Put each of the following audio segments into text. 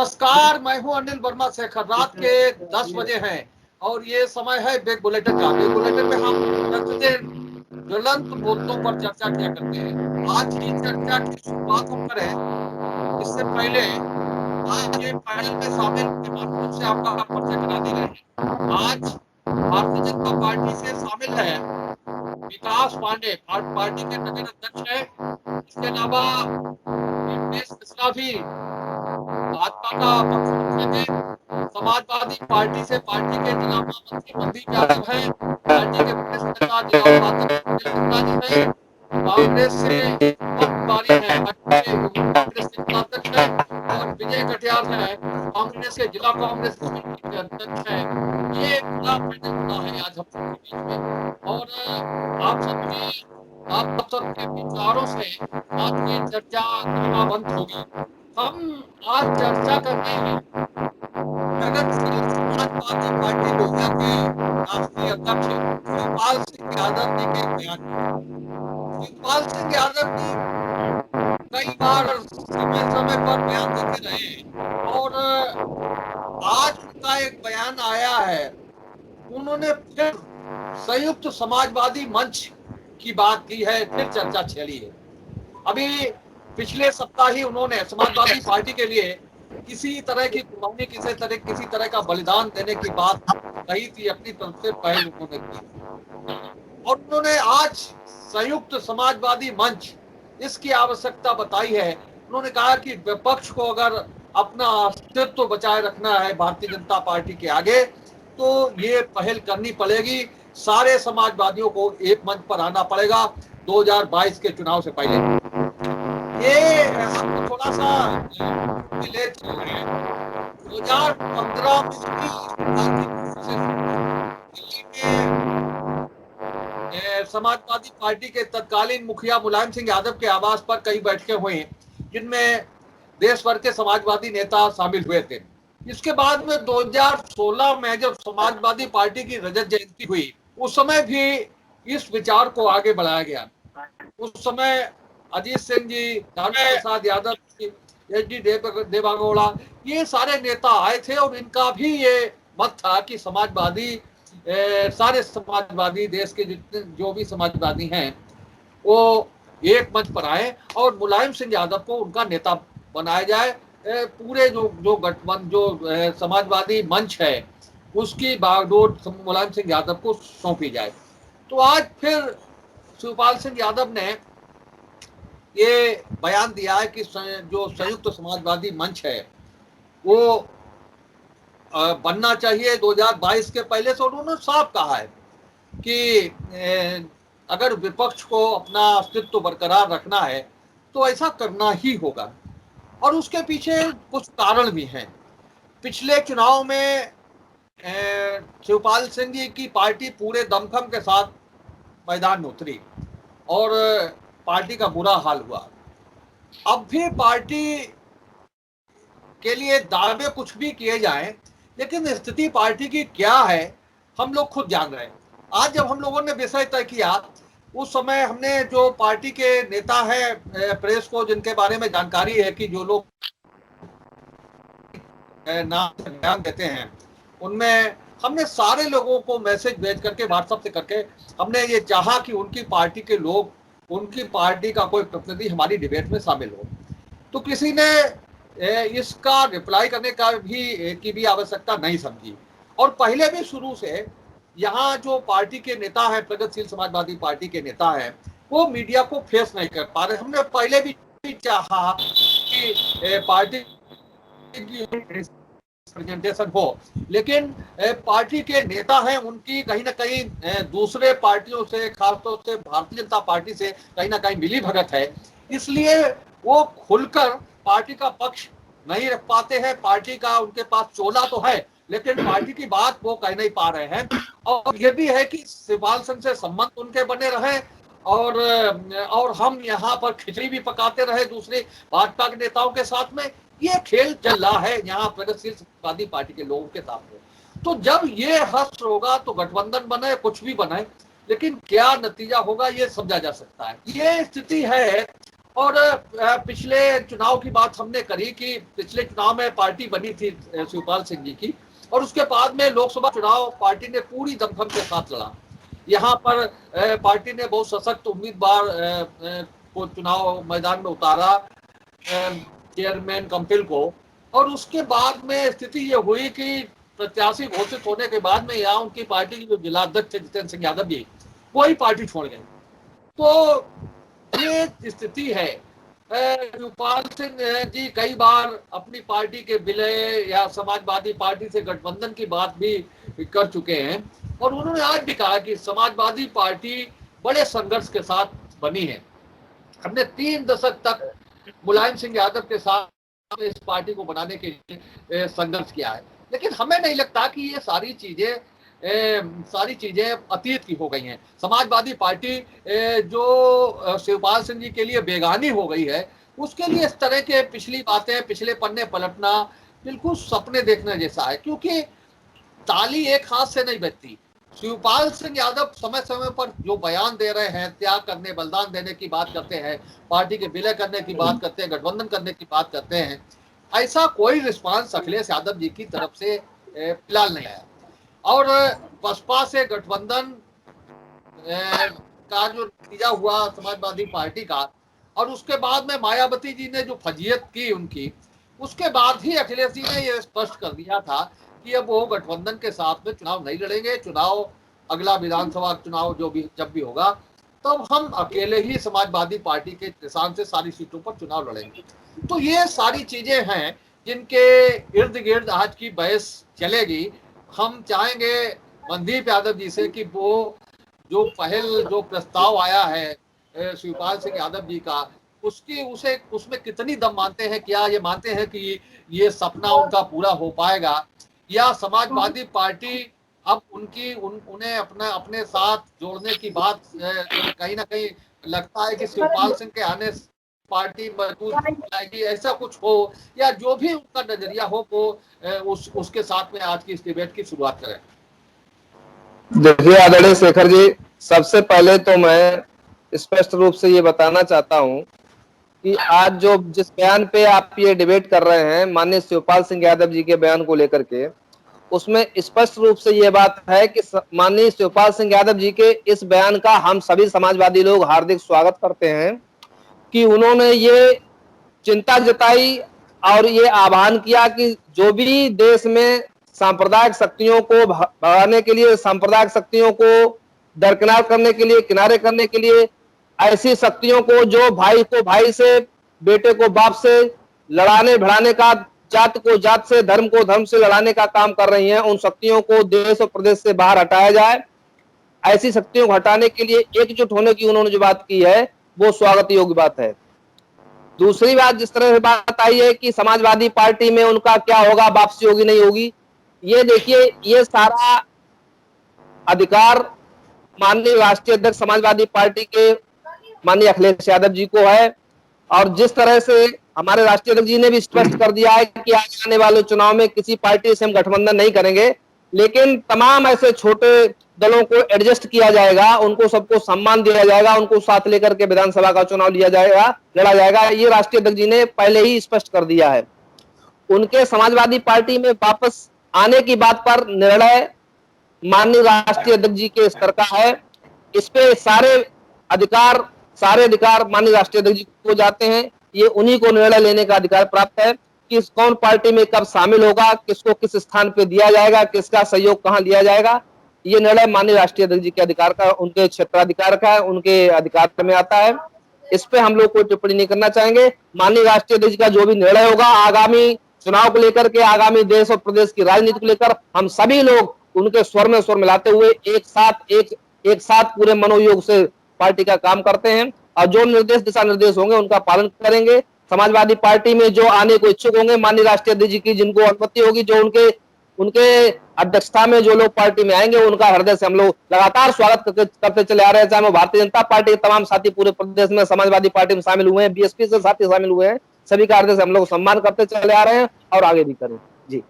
नमस्कार, मैं हूं अनिल वर्मा शेखर। रात के 10 बजे हैं और ये समय है बिग बुलेटिन का। बिग बुलेटिन में हम प्रतिदिन ज्वलंत मुद्दों पर चर्चा किया करते हैं। आज की चर्चा की शुरुआत हम करें इससे पहले आज ये पैनल में शामिल के माध्यम से आपका परिचय करा दे रहे हैं। आज भारतीय जनता पार्टी से शामिल है विकास पांडे, पार्टी के नगर अध्यक्ष है। इसके अलावा दिनेश मिश्रा भी भाजपा का पक्ष रखेंगे। समाजवादी पार्टी से पार्टी के जिला महामंत्री मनदीप यादव है। पार्टी के वरिष्ठ नेता जिला उपाध्यक्ष अनिल है। कांग्रेस से तिवारी है, कांग्रेस के जिलाध्यक्ष है। और विजय कटियार है, कांग्रेस के जिला कांग्रेस कमेटी के अध्यक्ष है। ये पूरा पैनल बना है आज हम सबके बीच में। और आप सबके विचारों से आज की चर्चा क्रमबद्ध होगी। हम आज चर्चा कर रहे हैं प्रगतिशील समाजवादी पार्टी लोहिया के राष्ट्रीय अध्यक्ष शिवपाल सिंह यादव जी के बयान। शिवपाल सिंह यादव जी कई बार समय समय पर बयान देते रहे और आज उनका एक बयान आया है। उन्होंने फिर संयुक्त समाजवादी मंच की बात की है, फिर चर्चा छेड़ी है। अभी पिछले सप्ताह ही उन्होंने समाजवादी पार्टी के लिए किसी तरह की कुर्बानी, किसी तरह का बलिदान देने की बात कही थी, अपनी तरफ से पहल उन्होंने की। और उन्होंने आज संयुक्त समाजवादी मंच इसकी आवश्यकता बताई है। उन्होंने कहा कि विपक्ष को अगर अपना अस्तित्व बचाए रखना है भारतीय जनता पार्टी के आगे, तो ये पहल करनी पड़ेगी। सारे समाजवादियों को एक मंच पर आना पड़ेगा 2022 के चुनाव से पहले। ये हम थोड़ा सा ले चल रहे हैं। 2015 में समाजवादी पार्टी के तत्कालीन मुखिया मुलायम सिंह यादव के आवास पर कई बैठकें हुई, जिनमें देश भर के समाजवादी नेता शामिल हुए थे। इसके बाद में 2016 में जब समाजवादी पार्टी की रजत जयंती हुई, उस समय भी इस विचार को आगे बढ़ाया गया। उस समय अजीत सिंह जी, लालू प्रसाद यादव जी, एच.डी. देवेगौड़ा, ये सारे नेता आए थे और इनका भी ये मत था कि सारे समाजवादी, देश के जितने जो भी समाजवादी हैं वो एक मंच पर आए और मुलायम सिंह यादव को उनका नेता बनाया जाए। पूरे जो गठबंधन, जो समाजवादी मंच है, उसकी बागडोर मुलायम सिंह यादव को सौंपी जाए। तो आज फिर शिवपाल सिंह यादव ने ये बयान दिया है कि जो संयुक्त समाजवादी मंच है वो बनना चाहिए 2022 के पहले से। उन्होंने साफ कहा है कि अगर विपक्ष को अपना अस्तित्व बरकरार रखना है तो ऐसा करना ही होगा। और उसके पीछे कुछ कारण भी हैं। पिछले चुनाव में शिवपाल सिंह जी की पार्टी पूरे दमखम के साथ मैदान में उतरी और पार्टी का बुरा हाल हुआ। अब भी पार्टी के लिए दावे कुछ भी किए जाएं, लेकिन स्थिति पार्टी की क्या है हम लोग खुद जान रहे हैं। आज जब हम लोगों ने विषय तय किया, उस समय हमने जो पार्टी के नेता हैं, प्रेस को जिनके बारे में जानकारी है कि जो लोग नाम से बयान देते हैं, उनमें हमने सारे लोगों को मैसेज भेज करके, व्हाट्सएप से करके हमने ये चाहा कि उनकी पार्टी के लोग, उनकी पार्टी का कोई प्रतिनिधि हमारी डिबेट में शामिल हो। तो किसी ने इसका रिप्लाई करने की भी आवश्यकता नहीं समझी। और पहले भी शुरू से यहाँ जो पार्टी के नेता हैं, प्रगतिशील समाजवादी पार्टी के नेता हैं, वो मीडिया को फेस नहीं कर पा रहे। हमने पहले भी चाहा कि पार्टी प्रेजेंटेशन हो, लेकिन पार्टी के नेता हैं, उनकी कहीं ना कहीं दूसरे पार्टियों से, खासतौर से भारतीय जनता पार्टी से कहीं ना कहीं मिली भगत है। इसलिए वो खुलकर पार्टी का पक्ष नहीं रख पाते हैं। पार्टी का उनके पास चोला तो है, लेकिन पार्टी की बात वो कह नहीं पा रहे हैं। और ये भी है कि शिवपाल सिंह से संबंध उनके बने रहे और हम यहाँ पर खिचड़ी भी पकाते रहे दूसरे भाजपा के नेताओं के साथ में। ये खेल चल रहा है यहाँ प्रगतिशील समाजवादी पार्टी के लोगों के साथ में। तो जब ये हस्त होगा तो गठबंधन बने, कुछ भी बने, लेकिन क्या नतीजा होगा ये समझा जा सकता है। ये स्थिति है और पिछले चुनाव की बात हमने करी कि पिछले चुनाव में पार्टी बनी थी शिवपाल सिंह जी की, और उसके बाद में लोकसभा चुनाव पार्टी ने पूरी दमखम के साथ लड़ा। यहाँ पर पार्टी ने बहुत सशक्त उम्मीदवार को चुनाव मैदान में उतारा, चेयरमैन कंपिल को। और उसके बाद में स्थिति ये हुई कि प्रत्याशी घोषित होने के बाद में यहाँ उनकी पार्टी की जो जिलाध्यक्ष थे जितेंद्र सिंह यादव जी, वही पार्टी छोड़ गए। तो ये स्थिति है। शिवपाल सिंह जी कई बार अपनी पार्टी के विलय या समाजवादी पार्टी से गठबंधन की बात भी कर चुके हैं, और उन्होंने आज भी कहा कि समाजवादी पार्टी बड़े संघर्ष के साथ बनी है। हमने 3 दशक तक मुलायम सिंह यादव के साथ इस पार्टी को बनाने के लिए संघर्ष किया है, लेकिन हमें नहीं लगता कि ये सारी चीजें अतीत की हो गई हैं। समाजवादी पार्टी जो शिवपाल सिंह जी के लिए बेगानी हो गई है, उसके लिए इस तरह के पिछली बातें, पिछले पन्ने पलटना बिल्कुल सपने देखने जैसा है, क्योंकि ताली एक हाथ से नहीं बजती। शिवपाल सिंह यादव समय समय पर जो बयान दे रहे हैं, त्याग करने, बलिदान देने की बात करते हैं, पार्टी के विलय करने की बात करते हैं, गठबंधन करने की बात करते हैं, ऐसा कोई रिस्पांस अखिलेश यादव जी की तरफ से फिलहाल नहीं आया। और बसपा से गठबंधन का जो नतीजा हुआ समाजवादी पार्टी का, और उसके बाद में मायावती जी ने जो फजीयत की उनकी, उसके बाद ही अखिलेश जी ने यह स्पष्ट कर दिया था कि अब वो गठबंधन के साथ में चुनाव नहीं लड़ेंगे। चुनाव अगला विधानसभा चुनाव जब भी होगा, तब हम अकेले ही समाजवादी पार्टी के निशान से सारी सीटों पर चुनाव लड़ेंगे। तो ये सारी चीजें हैं जिनके इर्द गिर्द आज की बहस चलेगी। हम चाहेंगे मनदीप यादव जी से कि वो जो प्रस्ताव आया है शिवपाल सिंह यादव जी का, उसमें कितनी दम मानते हैं। क्या ये मानते हैं कि ये सपना उनका पूरा हो पाएगा, या समाजवादी पार्टी अब उन्हें अपने साथ जोड़ने की बात कहीं ना कहीं लगता है कि शिवपाल सिंह के आने से पार्टी मजबूत आएगी, ऐसा कुछ हो, या जो भी उनका नजरिया हो वो उसके साथ में आज की इस डिबेट की शुरुआत करें। देखिए आदरणीय शेखर जी, सबसे पहले तो मैं स्पष्ट रूप से ये बताना चाहता हूं कि आज जो जिस बयान पे आप ये डिबेट कर रहे हैं माननीय शिवपाल सिंह यादव जी के बयान को लेकर के, उसमें स्पष्ट रूप से ये बात है कि माननीय शिवपाल सिंह यादव जी के इस बयान का हम सभी समाजवादी लोग हार्दिक स्वागत करते हैं कि उन्होंने ये चिंता जताई और ये आह्वान किया कि जो भी देश में सांप्रदायिक शक्तियों को भगाने के लिए, सांप्रदायिक शक्तियों को दरकिनार करने के लिए, किनारे करने के लिए, ऐसी शक्तियों को जो भाई को भाई से, बेटे को बाप से लड़ाने भिड़ाने का, जात को जात से, धर्म को धर्म से लड़ाने का काम कर रही हैं, उन शक्तियों को देश और प्रदेश से बाहर हटाया जाए। ऐसी शक्तियों को हटाने के लिए एकजुट होने की उन्होंने जो बात की है वो स्वागत योग्य बात है। दूसरी बात, जिस तरह से बात आई है कि समाजवादी पार्टी में उनका क्या होगा, वापसी होगी नहीं होगी, ये देखिए, ये सारा अधिकार माननीय राष्ट्रीय अध्यक्ष समाजवादी पार्टी के माननीय अखिलेश यादव जी को है। और जिस तरह से हमारे राष्ट्रीय अध्यक्ष जी ने भी स्पष्ट कर दिया है कि आने वाले चुनाव में किसी पार्टी से हम गठबंधन नहीं करेंगे, लेकिन तमाम ऐसे छोटे दलों को एडजस्ट किया जाएगा, उनको सबको सम्मान दिया जाएगा, उनको साथ लेकर के विधानसभा का चुनाव लिया जाएगा, लड़ा जाएगा। ये राष्ट्रीय अध्यक्ष जी ने पहले ही स्पष्ट कर दिया है। उनके समाजवादी पार्टी में वापस आने की बात पर निर्णय माननीय राष्ट्रीय अध्यक्ष जी के स्तर का है। इस पे सारे अधिकार माननीय राष्ट्रीय अध्यक्ष जी को जाते हैं। ये उन्हीं को निर्णय लेने का अधिकार प्राप्त है कि कौन पार्टी में कब शामिल होगा, किसको किस स्थान पे दिया जाएगा, किसका सहयोग कहां लिया जाएगा। ये निर्णय माननीय राष्ट्रीय अध्यक्ष जी के अधिकार का, उनके क्षेत्राधिकार का है, उनके अधिकार में आता है। इस पे हम लोग कोई टिप्पणी नहीं करना चाहेंगे। माननीय राष्ट्रीय अध्यक्ष का जो भी निर्णय होगा आगामी चुनाव को लेकर के, आगामी देश और प्रदेश की राजनीति को लेकर, हम सभी लोग उनके स्वर में स्वर मिलाते हुए एक साथ पूरे मनोयोग से पार्टी का काम करते हैं, और जो निर्देश, दिशा निर्देश होंगे उनका पालन करेंगे। समाजवादी पार्टी में जो आने को इच्छुक होंगे माननीय राष्ट्रीय अध्यक्ष जी की जिनको अनुमति होगी, जो उनके अध्यक्षता में जो लोग पार्टी में आएंगे, उनका हृदय से हम लोग लगातार स्वागत करते चले आ रहे हैं। चाहे वो भारतीय जनता पार्टी के तमाम साथी पूरे प्रदेश में समाजवादी पार्टी में शामिल हुए हैं, बीएसपी से साथी शामिल हुए हैं, सभी का हृदय से हम लोग सम्मान करते चले आ रहे हैं और आगे भी करें। जी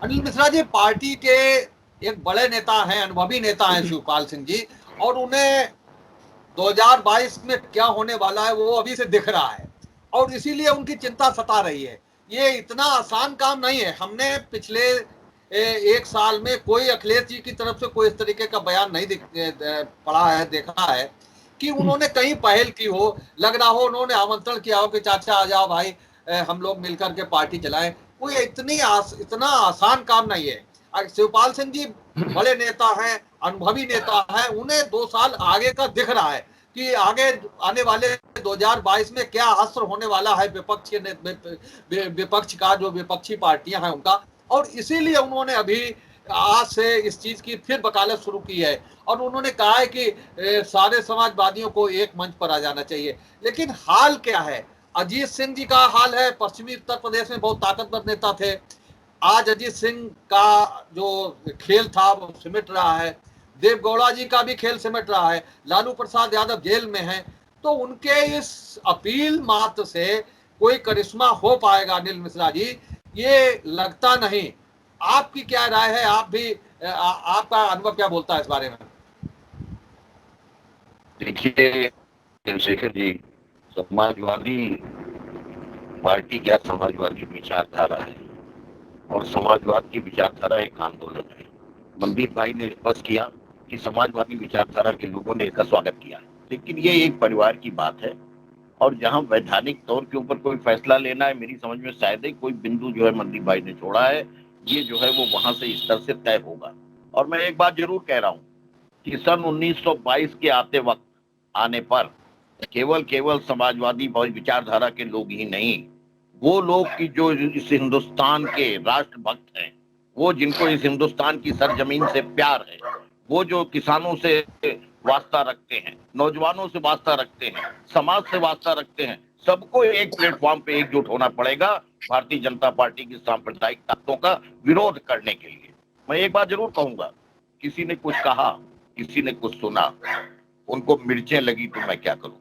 अनिल मिश्रा जी, पार्टी के एक बड़े नेता हैं, अनुभवी नेता हैं शिवपाल सिंह जी, और उन्हें 2022 में क्या होने वाला है वो अभी से दिख रहा है और इसीलिए उनकी चिंता सता रही है। ये इतना आसान काम नहीं है। हमने पिछले एक साल में कोई अखिलेश जी की तरफ से कोई इस तरीके का बयान नहीं पढ़ा है, देखा है कि उन्होंने कहीं पहल की हो, लग रहा हो उन्होंने आमंत्रण किया हो कि चाचा आ जाओ भाई, हम लोग मिलकर के पार्टी चलाएं। कोई इतना आसान काम नहीं है। शिवपाल सिंह जी बड़े नेता हैं, अनुभवी नेता हैं, उन्हें 2 साल आगे का दिख रहा है कि आगे आने वाले 2022 में क्या असर होने वाला है विपक्ष का, जो विपक्षी पार्टियां हैं उनका। और इसीलिए उन्होंने अभी आज से इस चीज की फिर वकालत शुरू की है और उन्होंने कहा है कि सारे समाजवादियों को एक मंच पर आ जाना चाहिए। लेकिन हाल क्या है? अजीत सिंह जी का हाल है, पश्चिमी उत्तर प्रदेश में बहुत ताकतवर नेता थे। आज अजीत सिंह का जो खेल था वो सिमट रहा है, देवगौड़ा जी का भी खेल सिमट रहा है, लालू प्रसाद यादव जेल में हैं। तो उनके इस अपील मात्र से कोई करिश्मा हो पाएगा अनिल मिश्रा जी, ये लगता नहीं। आपकी क्या राय है? आप भी आपका अनुभव क्या बोलता है इस बारे में? देखिए चंद्रशेखर जी, समाजवादी पार्टी क्या समाजवादी विचारधारा है और समाजवाद की विचारधारा एक आंदोलन है। मनदीप भाई ने स्पष्ट किया कि समाजवादी विचारधारा के लोगों ने इसका स्वागत किया, लेकिन ये एक परिवार की बात है और जहां वैधानिक तौर के ऊपर कोई फैसला लेना है, मेरी समझ में शायद ही कोई बिंदु जो है मनदीप भाई ने छोड़ा है, ये जो है वो वहां से इस तरह से तय होगा। और मैं एक बात जरूर कह रहा हूं कि सन 1922 के आने पर केवल समाजवादी विचारधारा के लोग ही नहीं, वो लोग की जो इस हिंदुस्तान के राष्ट्रभक्त हैं, वो जिनको इस हिंदुस्तान की सरजमीन से प्यार है, वो जो किसानों से वास्ता रखते हैं, नौजवानों से वास्ता रखते हैं, समाज से वास्ता रखते हैं, सबको एक प्लेटफॉर्म पे एकजुट होना पड़ेगा भारतीय जनता पार्टी की सांप्रदायिक ताकतों का विरोध करने के लिए। मैं एक बात जरूर कहूंगा, किसी ने कुछ कहा, किसी ने कुछ सुना, उनको मिर्चें लगी तो मैं क्या करूं।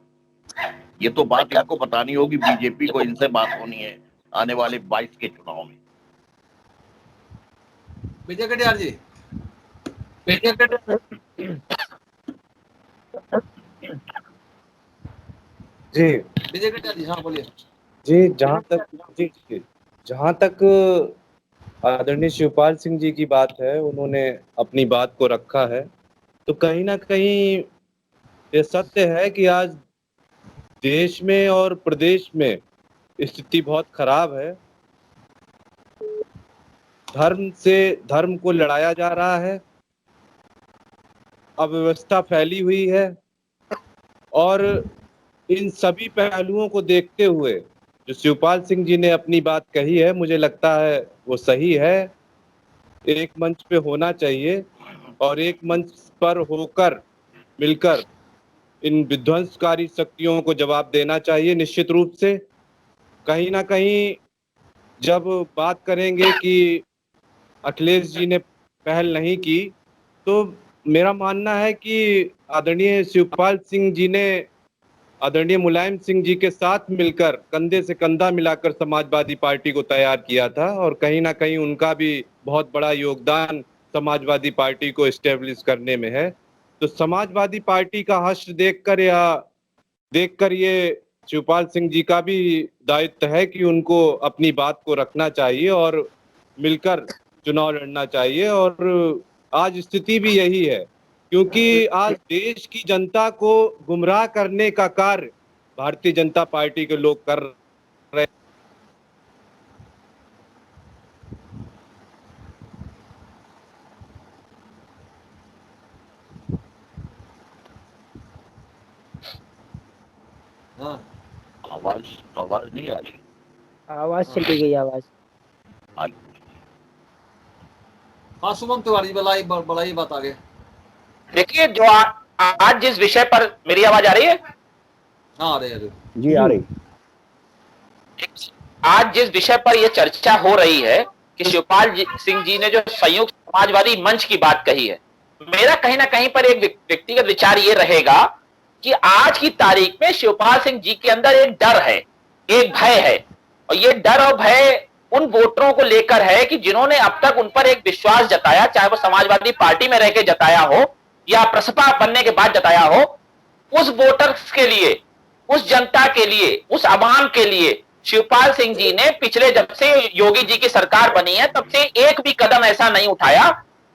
ये तो बात इनको बतानी होगी, बीजेपी को इनसे बात होनी है आने वाले 22 के चुनाव में। विजय कटियार जी, जी विजय कटियार जी, हाँ बोलिए जी। जहाँ तक आदरणीय शिवपाल सिंह जी की बात है, उन्होंने अपनी बात को रखा है, तो कहीं ना कहीं ये सत्य है कि आज देश में और प्रदेश में स्थिति बहुत खराब है। धर्म से धर्म को लड़ाया जा रहा है, अव्यवस्था फैली हुई है और इन सभी पहलुओं को देखते हुए जो शिवपाल सिंह जी ने अपनी बात कही है, मुझे लगता है वो सही है। एक मंच पे होना चाहिए और एक मंच पर होकर मिलकर इन विध्वंसकारी शक्तियों को जवाब देना चाहिए। निश्चित रूप से कहीं ना कहीं जब बात करेंगे कि अखिलेश जी ने पहल नहीं की, तो मेरा मानना है कि आदरणीय शिवपाल सिंह जी ने आदरणीय मुलायम सिंह जी के साथ मिलकर कंधे से कंधा मिलाकर समाजवादी पार्टी को तैयार किया था और कहीं ना कहीं उनका भी बहुत बड़ा योगदान समाजवादी पार्टी को एस्टेब्लिश करने में है। तो समाजवादी पार्टी का हश्र देखकर ये शिवपाल सिंह जी का भी दायित्व है कि उनको अपनी बात को रखना चाहिए और मिलकर चुनाव लड़ना चाहिए। और आज स्थिति भी यही है, क्योंकि आज देश की जनता को गुमराह करने का कार्य भारतीय जनता पार्टी के लोग कर रहे हैं। हाँ, आवाज नहीं आ रही, आवाज चली गई। आवाज हाँ शुभम तिवारी, बड़ा ही बात आ गया। देखिए, जो आज जिस विषय पर, मेरी आवाज आ रही है? हाँ, आ रही जी आ रही। आज जिस विषय पर यह चर्चा हो रही है कि शिवपाल सिंह जी ने जो संयुक्त समाजवादी मंच की बात कही है, मेरा कहीं ना कहीं पर एक व्यक्तिगत विचार ये रहेगा कि आज की तारीख में शिवपाल सिंह जी के अंदर एक डर है, एक भय है, और ये डर और भय उन वोटरों को लेकर है कि जिन्होंने अब तक उन पर एक विश्वास जताया, चाहे वो समाजवादी पार्टी में रह के जताया हो या प्रसपा बनने के बाद जताया हो, उस वोटर्स के लिए, उस जनता के लिए, उस आवाम के लिए शिवपाल सिंह जी ने पिछले जब से योगी जी की सरकार बनी है तब से एक भी कदम ऐसा नहीं उठाया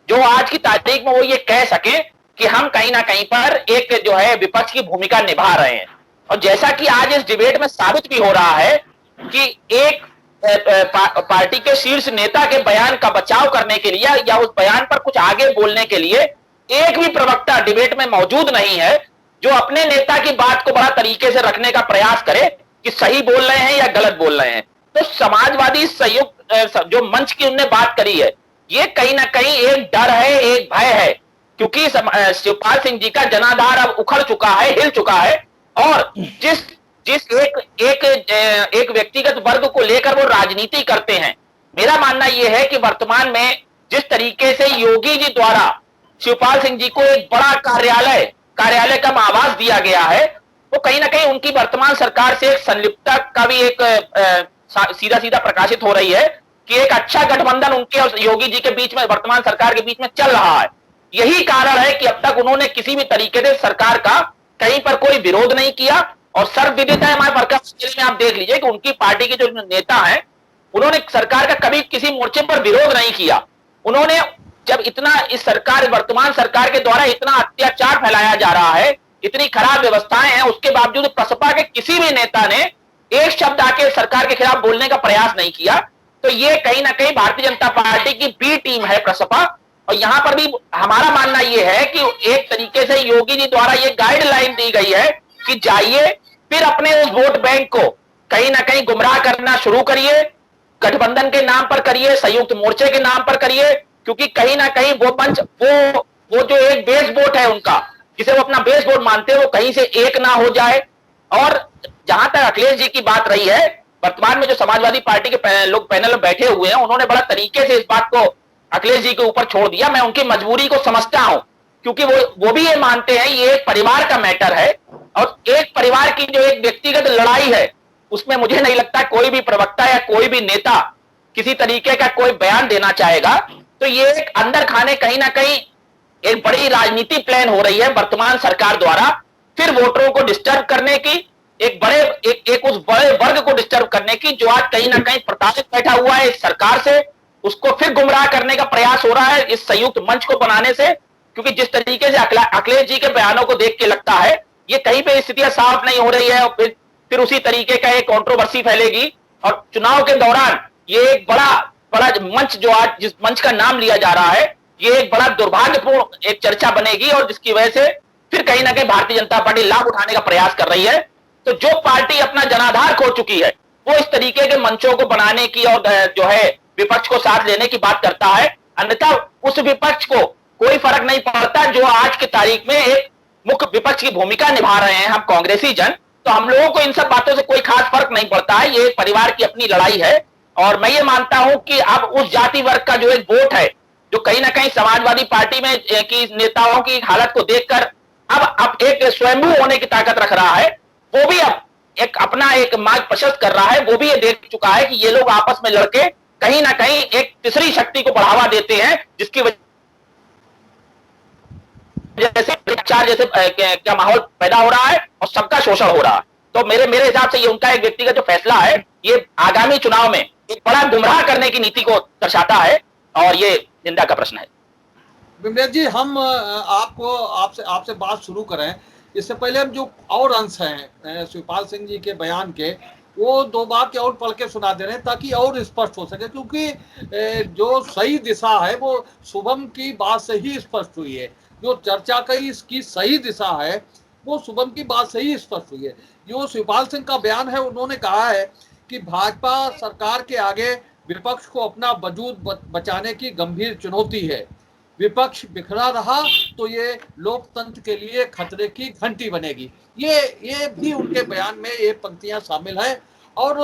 जो आज की तारीख में वो ये कह सके कि हम कहीं ना कहीं पर एक जो है विपक्ष की भूमिका निभा रहे हैं। और जैसा कि आज इस डिबेट में साबित भी हो रहा है कि एक पार्टी के शीर्ष नेता के बयान का बचाव करने के लिए या उस बयान पर कुछ आगे बोलने के लिए एक भी प्रवक्ता डिबेट में मौजूद नहीं है जो अपने नेता की बात को बड़ा तरीके से रखने का प्रयास करे कि सही बोल रहे हैं या गलत बोल रहे हैं। तो समाजवादी संयुक्त जो मंच की उन्होंने बात करी है, ये कहीं ना कहीं एक डर है, एक भय है, क्योंकि शिवपाल सिंह जी का जनाधार अब उखड़ चुका है, हिल चुका है। और जिस एक व्यक्तिगत वर्ग को लेकर वो राजनीति करते हैं, मेरा मानना यह है कि वर्तमान में जिस तरीके से योगी जी द्वारा शिवपाल सिंह जी को एक बड़ा कार्यालय का आवाज दिया गया है, वो कहीं ना कहीं उनकी वर्तमान सरकार से एक संलिप्तता का भी एक सीधा प्रकाशित हो रही है कि एक अच्छा गठबंधन उनके और योगी जी के बीच में, वर्तमान सरकार के बीच में चल रहा है। यही कारण है कि अब तक उन्होंने किसी भी तरीके से सरकार का कहीं पर कोई विरोध नहीं किया। और सर्वविदित है हमारे बरकरार में, आप देख लीजिए कि उनकी पार्टी के जो नेता हैं उन्होंने सरकार का कभी किसी मोर्चे पर विरोध नहीं किया। उन्होंने जब इतना इस सरकार, वर्तमान सरकार के द्वारा इतना अत्याचार फैलाया जा रहा है, इतनी खराब व्यवस्थाएं हैं, उसके बावजूद प्रसपा के किसी भी नेता ने एक शब्द आके सरकार के खिलाफ बोलने का प्रयास नहीं किया। तो ये कहीं ना कहीं भारतीय जनता पार्टी की बी टीम है प्रसपा। और यहां पर भी हमारा मानना यह है कि एक तरीके से योगी जी द्वारा ये गाइडलाइन दी गई है कि जाइए फिर अपने उस वोट बैंक को कहीं ना कहीं गुमराह करना शुरू करिए, गठबंधन के नाम पर करिए, संयुक्त मोर्चे के नाम पर करिए, क्योंकि कहीं ना कहीं वो मंच, वो जो एक बेस वोट है उनका, जिसे वो अपना बेस वोट मानते हैं, वो कहीं से एक ना हो जाए। और जहां तक अखिलेश जी की बात रही है, वर्तमान में जो समाजवादी पार्टी के लोग पैनल में बैठे हुए हैं, उन्होंने बड़ा तरीके से इस बात को अखिलेश जी के ऊपर छोड़ दिया। मैं उनकी मजबूरी को समझता हूं, क्योंकि वो भी ये मानते हैं ये एक परिवार का मैटर है और एक परिवार की जो एक व्यक्तिगत लड़ाई है, उसमें मुझे नहीं लगता कोई भी प्रवक्ता या कोई भी नेता किसी तरीके का कोई बयान देना चाहेगा। तो ये एक अंदर खाने कहीं ना कहीं एक बड़ी राजनीति प्लान हो रही है वर्तमान सरकार द्वारा, फिर वोटरों को डिस्टर्ब करने की, उस बड़े वर्ग को डिस्टर्ब करने की जो आज कहीं ना कहीं प्रताड़ित बैठा हुआ है इस सरकार से, उसको फिर गुमराह करने का प्रयास हो रहा है इस संयुक्त मंच को बनाने से। क्योंकि जिस तरीके से अखिलेश जी के बयानों को देख के लगता है ये कहीं पे स्थितियां साफ नहीं हो रही है और फिर उसी तरीके का एक कंट्रोवर्सी फैलेगी और चुनाव के दौरान ये एक बड़ा मंच, जो आज जिस मंच का नाम लिया जा रहा है, ये एक बड़ा दुर्भाग्यपूर्ण एक चर्चा बनेगी और जिसकी वजह से फिर कहीं ना कहीं भारतीय जनता पार्टी लाभ उठाने का प्रयास कर रही है। तो जो पार्टी अपना जनाधार खो चुकी है वो इस तरीके के मंचों को बनाने की और जो है विपक्ष को साथ लेने की बात करता है, अन्यथा उस विपक्ष को कोई फर्क नहीं पड़ता जो आज की तारीख में एक मुख्य विपक्ष की भूमिका निभा रहे हैं हम कांग्रेसी जन। तो हम लोगों को इन सब बातों से कोई खास फर्क नहीं पड़ता है, ये परिवार की अपनी लड़ाई है। और मैं ये मानता हूं कि अब उस जाति वर्ग का जो एक वोट है, जो कहीं ना कहीं समाजवादी पार्टी में की नेताओं की हालत को देखकर अब एक स्वयंभू होने की ताकत रख रहा है, वो भी अब एक अपना एक मार्ग प्रशस्त कर रहा है। वो भी ये देख चुका है कि ये लोग आपस में लड़के कहीं ना कहीं एक तीसरी शक्ति को बढ़ावा देते हैं, जिसकी वजह जैसे क्या माहौल पैदा हो रहा है और सबका शोषण हो रहा है। तो मेरे हिसाब से ये उनका एक व्यक्तिगत जो फैसला है, ये आगामी चुनाव में एक बड़ा गुमराह करने की नीति को दर्शाता है और ये निंदा का प्रश्न है। विमलेश जी, हम आपसे बात शुरू करें इससे पहले हम जो और अंश हैं शिवपाल सिंह जी के बयान के, वो दो बात और पढ़ के सुना दे रहे हैं ताकि और स्पष्ट हो सके, क्योंकि जो सही दिशा है वो शुभम की बात से ही स्पष्ट हुई है। जो चर्चा का इसकी सही दिशा है वो शुभम की बात से ही स्पष्ट हुई है। जो शिवपाल सिंह का बयान है, उन्होंने कहा है कि भाजपा सरकार के आगे विपक्ष को अपना वजूद बचाने की गंभीर चुनौती है। विपक्ष बिखरा रहा तो ये लोकतंत्र के लिए खतरे की घंटी बनेगी। ये भी उनके बयान में ये पंक्तियां शामिल है। और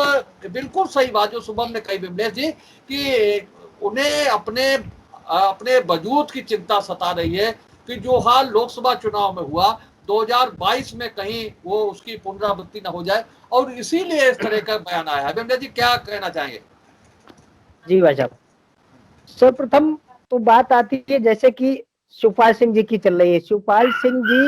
बिल्कुल सही बात जो शुभम ने कही विमलेश जी, कि उन्हें अपने वजूद की चिंता सता रही है कि जो हाल लोकसभा चुनाव में हुआ 2022 में कहीं वो उसकी पुनरावृत्ति न हो जाए, और इसीलिए इस तरह का बयान आया है। विमलेश जी क्या कहना चाहेंगे? जी भाई साहब, सर्वप्रथम तो बात आती है जैसे कि शिवपाल सिंह जी की चल रही है। शिवपाल सिंह जी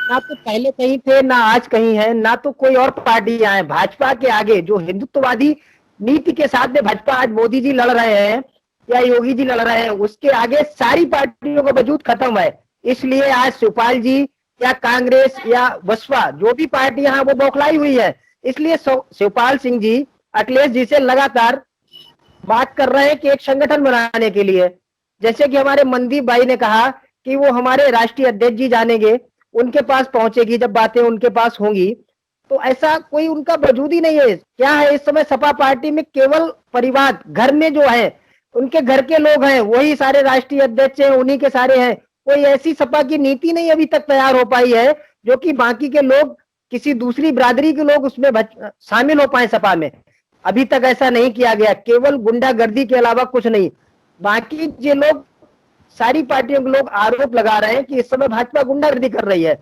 ना तो पहले कहीं थे, ना आज कहीं है, ना तो कोई और पार्टियां हैं। भाजपा के आगे जो हिंदुत्ववादी नीति के साथ में भाजपा आज मोदी जी लड़ रहे हैं या योगी जी लड़ रहे हैं, उसके आगे सारी पार्टियों का वजूद खत्म है। इसलिए आज शिवपाल जी या कांग्रेस या बसपा जो भी पार्टियां हैं वो बौखलाई हुई है। इसलिए शिवपाल सिंह जी अखिलेश जी से लगातार बात कर रहे हैं कि एक संगठन बनाने के लिए, जैसे कि हमारे मनदीप भाई ने कहा कि वो हमारे राष्ट्रीय अध्यक्ष जी जानेंगे, उनके पास पहुंचेगी जब बातें उनके पास होंगी। तो ऐसा कोई उनका वजूद ही नहीं है। क्या है इस समय सपा पार्टी में? केवल परिवार, घर में जो है उनके घर के लोग हैं वही सारे राष्ट्रीय अध्यक्ष हैं, उन्हीं के सारे हैं। कोई ऐसी सपा की नीति नहीं अभी तक तैयार हो पाई है जो कि बाकी के लोग, किसी दूसरी बिरादरी के लोग उसमें शामिल हो पाए सपा में। अभी तक ऐसा नहीं किया गया। केवल गुंडागर्दी के अलावा कुछ नहीं। बाकी जो लोग, सारी पार्टियों के लोग आरोप लगा रहे हैं कि इस समय भाजपा गुंडागर्दी कर रही है।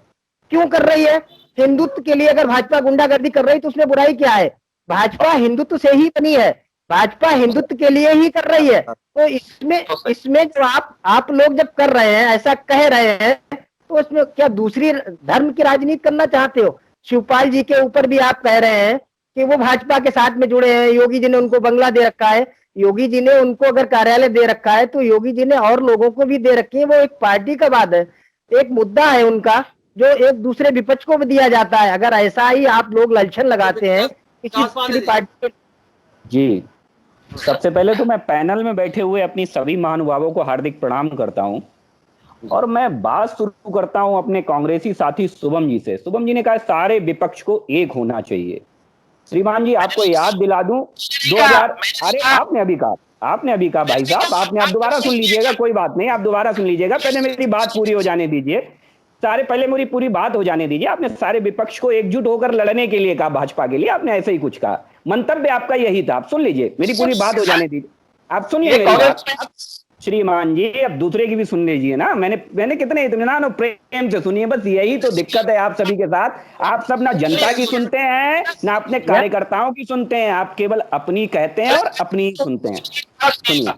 क्यों कर रही है? हिंदुत्व के लिए अगर भाजपा गुंडागर्दी कर रही है तो उसमें बुराई क्या है? भाजपा हिंदुत्व से ही बनी है, भाजपा हिंदुत्व के लिए ही कर रही है। तो इसमें जो आप लोग जब कर रहे हैं, ऐसा कह रहे हैं, तो इसमें क्या दूसरी धर्म की राजनीति करना चाहते हो? शिवपाल जी के ऊपर भी आप कह रहे हैं कि वो भाजपा के साथ में जुड़े हैं, योगी जी ने उनको बंगला दे रखा है, योगी जी ने उनको अगर कार्यालय दे रखा है तो योगी जी ने और लोगों को भी दे रखी है। वो एक पार्टी का बात है, एक मुद्दा है उनका जो एक दूसरे विपक्ष को भी दिया जाता है। अगर ऐसा ही आप लोग लक्षण लगाते हैं किसी पार्टी। जी, सबसे पहले तो मैं पैनल में बैठे हुए अपनी सभी महानुभावों को हार्दिक प्रणाम करता हूं और मैं बात शुरू करता हूं अपने कांग्रेसी साथी शुभम जी से। शुभम जी ने कहा सारे विपक्ष को एक होना चाहिए। श्रीमान जी, आपको याद दिला दूं 2000, अरे आपने अभी कहा भाई साहब, आप दोबारा सुन लीजिएगा, कोई बात नहीं, आप दोबारा सुन लीजिएगा, पहले मेरी बात पूरी हो जाने दीजिए। पहले मेरी पूरी बात हो जाने दीजिए। आपने सारे विपक्ष को एकजुट होकर लड़ने के लिए कहा, भाजपा के लिए, आपने ऐसे ही कुछ कहा, मंतव्य आपका यही था। आप सुन लीजिए, मेरी पूरी बात हो जाने दीजिए, आप सुनिए मेरी बात। श्रीमान जी, अब दूसरे की भी सुन लीजिए ना। मैंने कितने इत्मीनान और प्रेम से सुनिए, बस यही तो दिक्कत है आप सभी के साथ। आप सब ना जनता की सुनते हैं ना अपने कार्यकर्ताओं की सुनते हैं, आप केवल अपनी कहते हैं और अपनी ही सुनते हैं। सुनिए,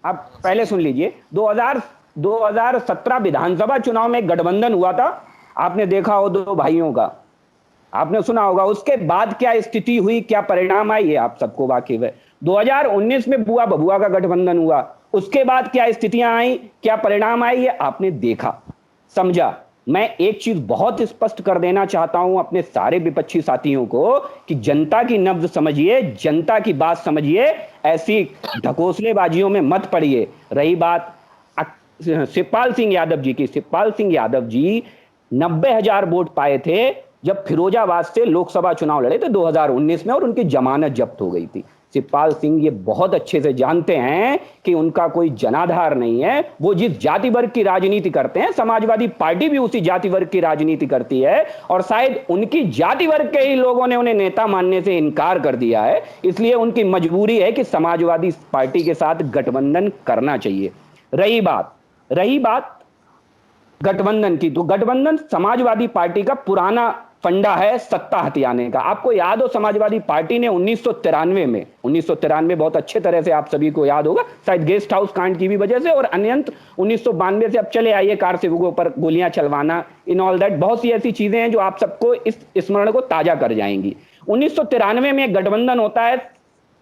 आप पहले सुन लीजिए। 2017 विधानसभा चुनाव में गठबंधन हुआ था, आपने देखा हो, दो भाइयों का, आपने सुना होगा। उसके बाद क्या स्थिति हुई, क्या परिणाम आई, ये आप सबको वाकिफ है। 2019 में बुआ बबुआ का गठबंधन हुआ, उसके बाद क्या स्थितियां आई, क्या परिणाम आई, ये आपने देखा, समझा। मैं एक चीज बहुत स्पष्ट कर देना चाहता हूं अपने सारे विपक्षी साथियों को कि जनता की नब्ज समझिए, जनता की बात समझिए, ऐसी ढकोसलेबाजियों में मत पड़िए। रही बात शिवपाल सिंह यादव जी की, शिवपाल सिंह यादव जी 90,000 वोट पाए थे जब फिरोजाबाद से लोकसभा चुनाव लड़े थे 2019 में, और उनकी जमानत जब्त हो गई थी। शिवपाल सिंह ये बहुत अच्छे से जानते हैं कि उनका कोई जनाधार नहीं है। वो जिस जाति वर्ग की राजनीति करते हैं, समाजवादी पार्टी भी उसी जाति वर्ग की राजनीति करती है, और शायद उनकी जाति वर्ग के ही लोगों ने उन्हें नेता मानने से इनकार कर दिया है। इसलिए उनकी मजबूरी है कि समाजवादी पार्टी के साथ गठबंधन करना चाहिए। रही बात गठबंधन की, तो गठबंधन समाजवादी पार्टी का पुराना फंडा है सत्ता हथियाने का। आपको याद हो, समाजवादी पार्टी ने 1993 बहुत अच्छे तरह से आप सभी को याद होगा, शायद गेस्ट हाउस कांड की भी वजह से, और अन्यंत्र 1992 से अब चले आइए कार सेवकों पर गोलियां चलवाना, इन ऑल दैट, बहुत सी ऐसी चीजें हैं जो आप सबको इस स्मरण को ताजा कर जाएंगी। 1993 में एक गठबंधन होता है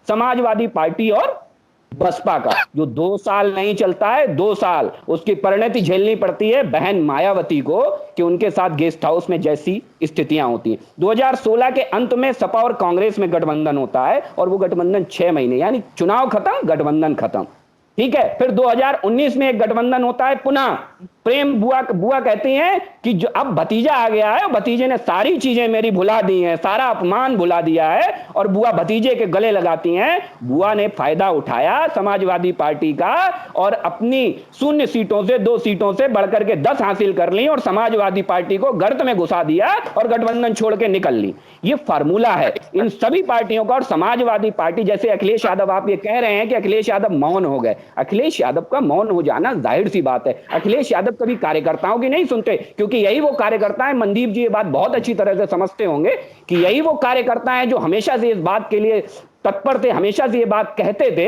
समाजवादी पार्टी और बसपा का, जो 2 साल नहीं चलता है, 2 साल उसकी परिणति झेलनी पड़ती है बहन मायावती को कि उनके साथ गेस्ट हाउस में जैसी स्थितियां होती हैं। 2016 के अंत में सपा और कांग्रेस में गठबंधन होता है, और वो गठबंधन 6 महीने, यानी चुनाव खत्म, गठबंधन खत्म, ठीक है। फिर 2019 में एक गठबंधन होता है पुनः। प्रेम बुआ कहती हैं कि जो अब भतीजा आ गया है, भतीजे ने सारी चीजें मेरी भुला दी हैं, सारा अपमान भुला दिया है, और बुआ भतीजे के गले लगाती हैं। बुआ ने फायदा उठाया समाजवादी पार्टी का और अपनी 0 सीटों से 2 सीटों से बढ़कर के 10 हासिल कर ली, और समाजवादी पार्टी को गर्त में घुसा दिया और गठबंधन छोड़ के निकल ली। ये फार्मूला है इन सभी पार्टियों का। और समाजवादी पार्टी, जैसे अखिलेश यादव, आप ये कह रहे हैं कि अखिलेश यादव मौन हो गए, अखिलेश यादव का मौन हो जाना जाहिर सी बात है। अखिलेश यादव कभी कार्यकर्ताओं की नहीं सुनते, क्योंकि यही वो कार्यकर्ता है, मनदीप जी ये बात बहुत अच्छी तरह से समझते होंगे कि यही वो कार्यकर्ता है जो हमेशा से इस बात के लिए तत्पर थे, हमेशा से ये बात कहते थे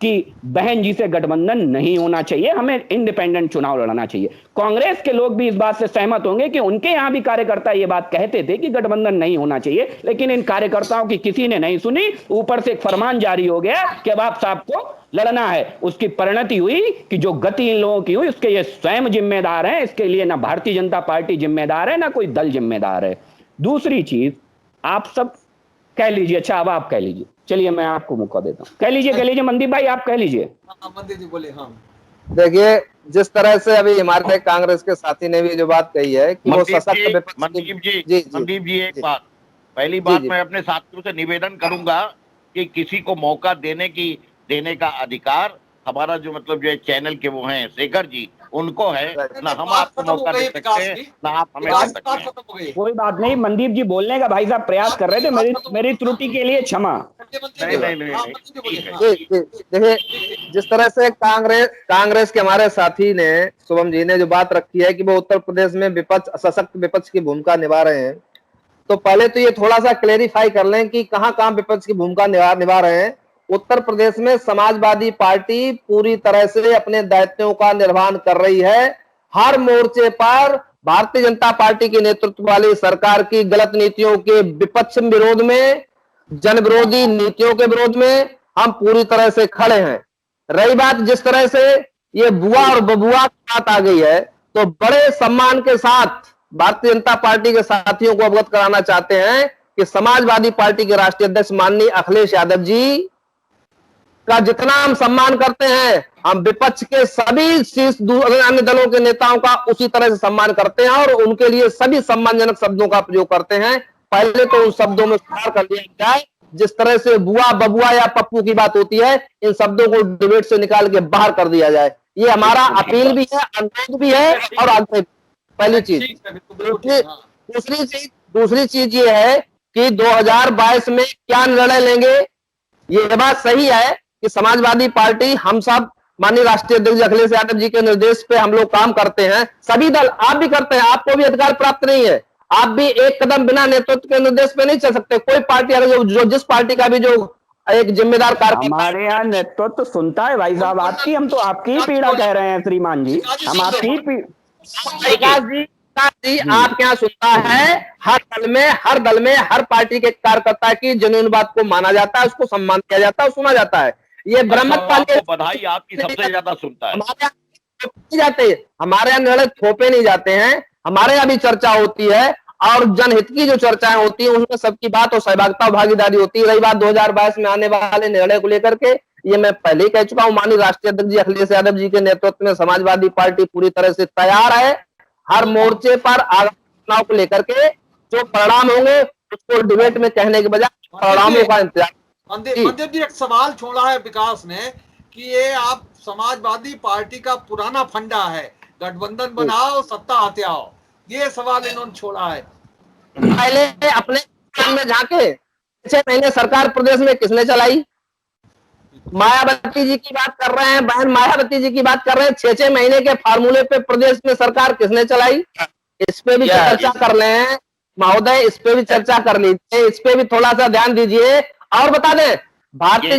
कि बहन जी से गठबंधन नहीं होना चाहिए, हमें इंडिपेंडेंट चुनाव लड़ना चाहिए। कांग्रेस के लोग भी इस बात से सहमत होंगे कि उनके यहां भी कार्यकर्ता ये बात कहते थे कि गठबंधन नहीं होना चाहिए, लेकिन इन कार्यकर्ताओं की किसी ने नहीं सुनी। ऊपर से एक फरमान जारी हो गया कि अब आप साहब को लड़ना है। उसकी परिणति हुई कि जो गति इन लोगों की हुई उसके ये स्वयं जिम्मेदार हैं। इसके लिए ना भारतीय जनता पार्टी जिम्मेदार है, ना कोई दल जिम्मेदार है। दूसरी चीज, आप सब कह लीजिए। अच्छा, अब आप कह लीजिए। चलिए मैं आपको मौका देता हूं, कह लीजिए मनदीप भाई, आप कह लीजिए। मंदिर जी बोले। हाँ, देखिए, जिस तरह से अभी हमारे कांग्रेस के साथी ने भी जो बात कही है कि वो सशक्त मनदीप जी जी एक बात, पहली बात मैं अपने साथियों से निवेदन करूंगा कि किसी को मौका देने का अधिकार हमारा जो मतलब जो चैनल के वो हैं शेखर जी, उनको है ना। हम आपको मौका दे सकते हैं ना आप हमें दे सकते हैं। कोई बात नहीं, मनदीप जी बोलने का भाई साहब प्रयास कर रहे थे, मेरी त्रुटि के लिए क्षमा। देखिए, जिस तरह से कांग्रेस के हमारे साथी ने, शुभम जी ने जो बात रखी है कि वो उत्तर प्रदेश में सशक्त विपक्ष की भूमिका निभा रहे हैं, तो पहले तो ये थोड़ा सा क्लेरिफाई कर लें कि कहां विपक्ष की भूमिका निभा रहे हैं। उत्तर प्रदेश में समाजवादी पार्टी पूरी तरह से अपने दायित्वों का निर्वहन कर रही है। हर मोर्चे पर भारतीय जनता पार्टी के नेतृत्व वाली सरकार की गलत नीतियों के विपक्ष विरोध में, जन विरोधी नीतियों के विरोध में हम पूरी तरह से खड़े हैं। रही बात जिस तरह से ये बुआ और बबुआ की बात आ गई है, तो बड़े सम्मान के साथ भारतीय जनता पार्टी के साथियों को अवगत कराना चाहते हैं कि समाजवादी पार्टी के राष्ट्रीय अध्यक्ष माननीय अखिलेश यादव जी का जितना हम सम्मान करते हैं, हम विपक्ष के सभी अन्य दलों के नेताओं का उसी तरह से सम्मान करते हैं और उनके लिए सभी सम्मानजनक शब्दों का प्रयोग करते हैं। पहले तो उन शब्दों में सुधार कर लिया जाए। जिस तरह से बुआ, बबुआ या पप्पू की बात होती है, इन शब्दों को डिबेट से निकाल के बाहर कर दिया जाए। ये हमारा अपील भी है, अनुरोध भी है और आग्रह। पहली चीज। दूसरी चीज ये है कि 2022 में क्या निर्णय लेंगे। ये बात सही है कि समाजवादी पार्टी, हम सब माननीय राष्ट्रीय अध्यक्ष अखिलेश यादव जी के निर्देश पे हम लोग काम करते हैं। सभी दल, आप भी करते हैं, आपको भी अधिकार प्राप्त नहीं है, आप भी एक कदम बिना नेतृत्व के निर्देश पे नहीं चल सकते। कोई पार्टी अगर जो जिस पार्टी का भी जो एक जिम्मेदार कार्यकर्ता, हमारे यहाँ नेतृत्व तो सुनता है भाई साहब आपकी, हम तो आपकी ही पीड़ा कह रहे हैं श्रीमान जी, हम आपकी जी आपके यहाँ सुनता है। हर दल में हर पार्टी के कार्यकर्ता की जेन्युइन बात को माना जाता है, उसको सम्मान किया जाता है और सुना जाता है। ये ब्रह्मत पाली बधाई आपकी सबसे ज्यादा सुनता है। हमारे यहाँ निर्णय थोपे नहीं जाते हैं, हमारे यहाँ भी चर्चा होती है और जनहित की जो चर्चाएं होती है उनमें सबकी बात और सहभागिता और भागीदारी होती है। रही बात 2022 में आने वाले निर्णय को लेकर के, ये मैं पहले ही कह चुका हूं, माननीय राष्ट्रीय अध्यक्ष जी अखिलेश यादव जी के नेतृत्व में समाजवादी पार्टी पूरी तरह से तैयार है। हर मोर्चे पर आगामी चुनाव को लेकर के जो परिणाम होंगे उसको डिबेट में कहने के बजाय परिणामों का इंतजार। मंदिर जी, एक सवाल छोड़ा है विकास ने कि ये आप समाजवादी पार्टी का पुराना फंडा है, गठबंधन बनाओ सत्ता हत्या आओ, ये सवाल इन्होंने छोड़ा है। पहले अपने में झांके, 6 महीने सरकार प्रदेश में किसने चलाई? मायावती जी की बात कर रहे हैं, बहन मायावती जी की बात कर रहे हैं। 6 महीने के फार्मूले पे प्रदेश में सरकार किसने चलाई? इस पे भी चर्चा कर ले हैं महोदय, इस पे भी चर्चा कर लीजिए, इस पे भी थोड़ा सा ध्यान दीजिए। और बता दें, भारतीय